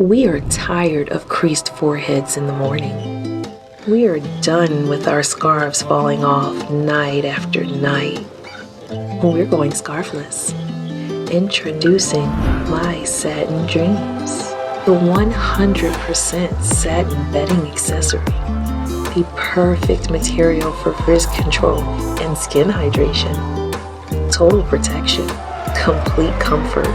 We are tired of creased foreheads in the morning. We are done with our scarves falling off night after night. We're going scarfless. Introducing my satin dreams, the 100% satin bedding accessory, the perfect material for frizz control and skin hydration, total protection, complete comfort,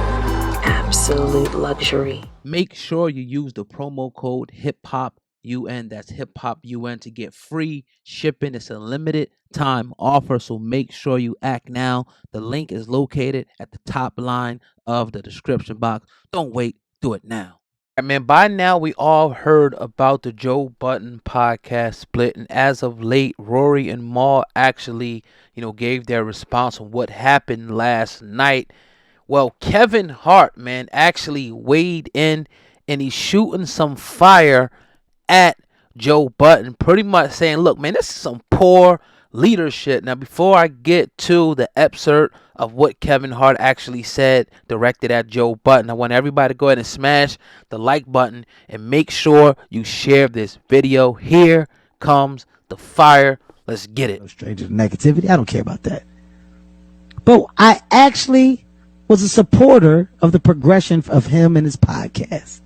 absolute luxury. Make sure you use the promo code HIPHOPUN, that's HIPHOPUN, to get free shipping. It's a limited time offer, so make sure you act now. The link is located at the top line of the description box. Don't wait, do it now. All right, man, by now we all heard about the Joe Budden podcast split, and as of late, Rory and Mal actually, gave their response on what happened last night. Well, Kevin Hart, man, actually weighed in, and he's shooting some fire at Joe Budden, pretty much saying, look, man, this is some poor leadership. Now, before I get to the excerpt of what Kevin Hart actually said directed at Joe Budden, I want everybody to go ahead and smash the like button and make sure you share this video. Here comes the fire. Let's get it. Straight to the negativity. I don't care about that. But I actually was a supporter of the progression of him and his podcast.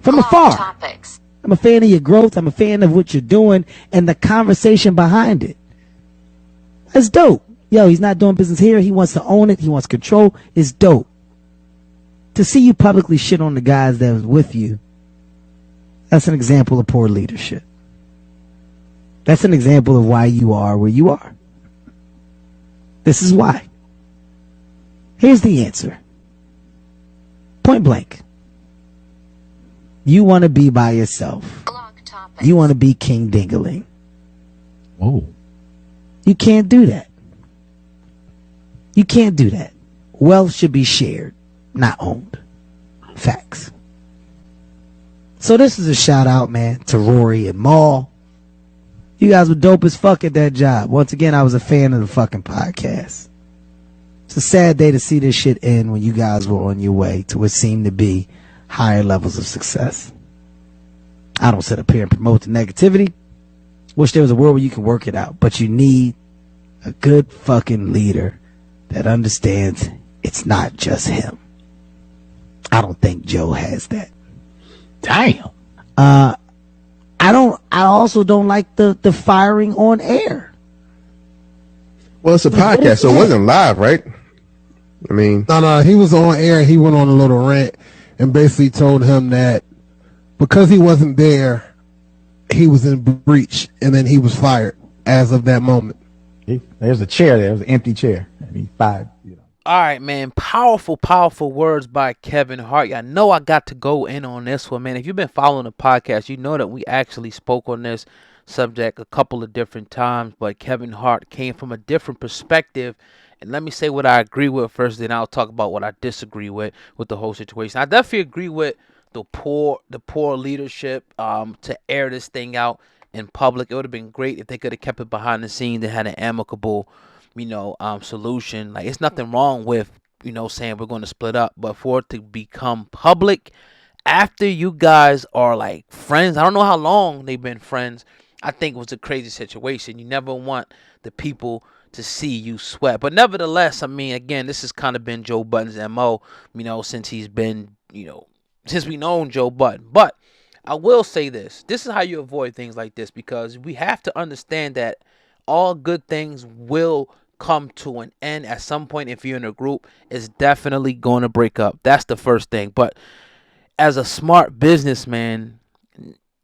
From afar. Topics. I'm a fan of your growth. I'm a fan of what you're doing and the conversation behind it. That's dope. Yo, he's not doing business here. He wants to own it. He wants control. It's dope. To see you publicly shit on the guys that was with you, that's an example of poor leadership. That's an example of why you are where you are. This is why. Here's the answer. Point blank. You want to be by yourself. You want to be King Dingaling. Oh. You can't do that. You can't do that. Wealth should be shared, not owned. Facts. So this is a shout out, man, to Rory and Mal. You guys were dope as fuck at that job. Once again, I was a fan of the fucking podcast. It's a sad day to see this shit end when you guys were on your way to what seemed to be higher levels of success. I don't sit up here and promote the negativity. Wish there was a world where you can work it out. But you need a good fucking leader that understands it's not just him. I don't think Joe has that. Damn. I also don't like the firing on air. Well, it's a podcast, so it wasn't live, right? I mean, No, he was on air and he went on a little rant and basically told him that because he wasn't there, he was in breach, and then he was fired as of that moment. There's a chair there. There's an empty chair. And he fired, All right, man. Powerful, powerful words by Kevin Hart. I know I got to go in on this one, man. If you've been following the podcast, you know that we actually spoke on this subject a couple of different times, but Kevin Hart came from a different perspective. And let me say what I agree with first, then I'll talk about what I disagree with the whole situation. I definitely agree with the poor leadership to air this thing out in public. It would have been great if they could have kept it behind the scenes and had an amicable, solution. Like, it's nothing wrong with, saying we're going to split up, but for it to become public after you guys are like friends, I don't know how long they've been friends. I think it was a crazy situation. You never want the people to see you sweat. But nevertheless, I mean, again, this has kind of been Joe Budden's MO, since he's been, since we known Joe Budden. But I will say this. This is how you avoid things like this, because we have to understand that all good things will come to an end at some point. If you're in a group, it's definitely going to break up. That's the first thing. But as a smart businessman,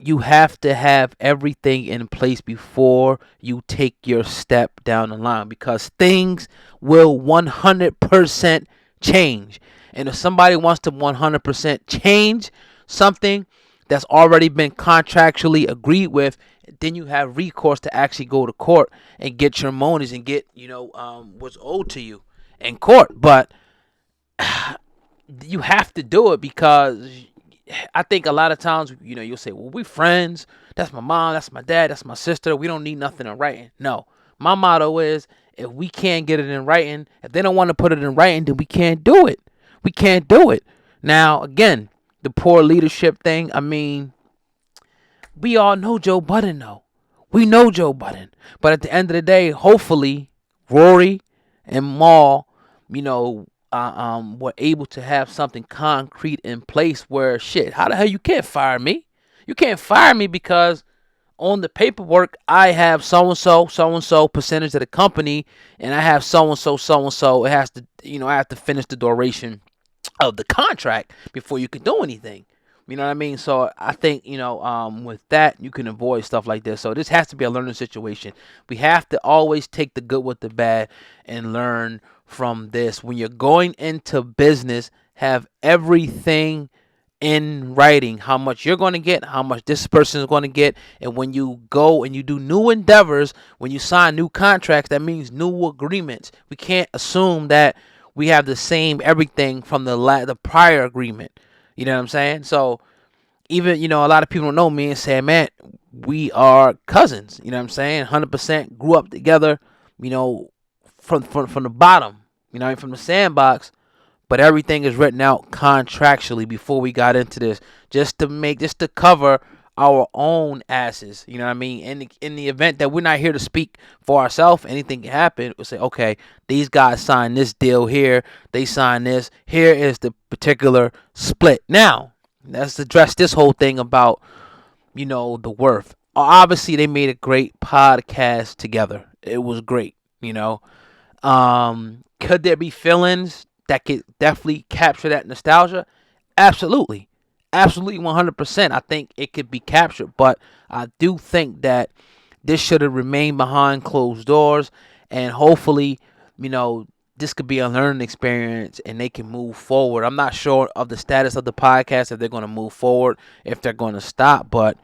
you have to have everything in place before you take your step down the line, because things will 100% change. And if somebody wants to 100% change something that's already been contractually agreed with, then you have recourse to actually go to court and get your monies and get, what's owed to you in court. But you have to do it, because I think a lot of times, you'll say, well, we friends. That's my mom. That's my dad. That's my sister. We don't need nothing in writing. No, my motto is, if we can't get it in writing, if they don't want to put it in writing, then we can't do it. We can't do it. Now, again, the poor leadership thing, I mean, we all know Joe Budden, though. We know Joe Budden. But at the end of the day, hopefully, Rory and Mal, were able to have something concrete in place where, shit, how the hell you can't fire me? You can't fire me because on the paperwork, I have so-and-so percentage of the company, and I have so-and-so. It has to, I have to finish the duration of the contract before you can do anything. You know what I mean? So I think, with that, you can avoid stuff like this. So this has to be a learning situation. We have to always take the good with the bad and learn from this. When you're going into business, have everything in writing, how much you're going to get, how much this person is going to get. And when you go and you do new endeavors, when you sign new contracts, that means new agreements. We can't assume that we have the same everything from the prior agreement. You know what I'm saying? So even, a lot of people don't know me and say, man, we are cousins. You know what I'm saying? 100% grew up together, from the bottom, from the sandbox. But everything is written out contractually before we got into this, just to cover our own asses. You know what I mean? In the event that we're not here to speak for ourselves, anything can happen. We'll say, okay, these guys signed this deal here. They signed this. Here is the particular split. Now, let's address this whole thing about, the worth. Obviously, they made a great podcast together. It was great, Could there be feelings that could definitely capture that nostalgia? Absolutely. Absolutely 100%. I think it could be captured, but I do think that this should have remained behind closed doors, and hopefully, this could be a learning experience and they can move forward. I'm not sure of the status of the podcast, if they're going to move forward, if they're going to stop, but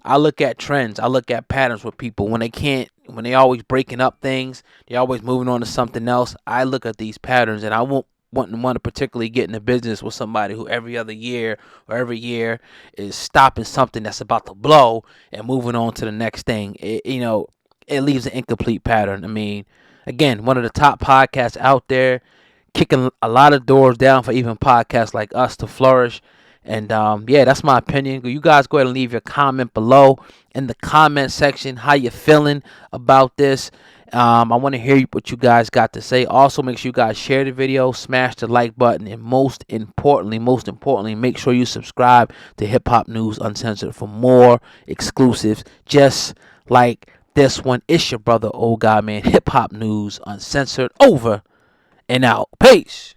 I look at trends. I look at patterns with people. When they always breaking up things, they're always moving on to something else. I look at these patterns, and I won't want to particularly get into business with somebody who every other year or every year is stopping something that's about to blow and moving on to the next thing. It leaves an incomplete pattern. I mean, again, one of the top podcasts out there, kicking a lot of doors down for even podcasts like us to flourish. And that's my opinion. You guys go ahead and leave your comment below in the comment section how you feeling about this. I want to hear what you guys got to say. Also, make sure you guys share the video, smash the like button, and most importantly, make sure you subscribe to Hip Hop News Uncensored for more exclusives just like this one. It's your brother, Old God Man. Hip Hop News Uncensored, over and out. Peace.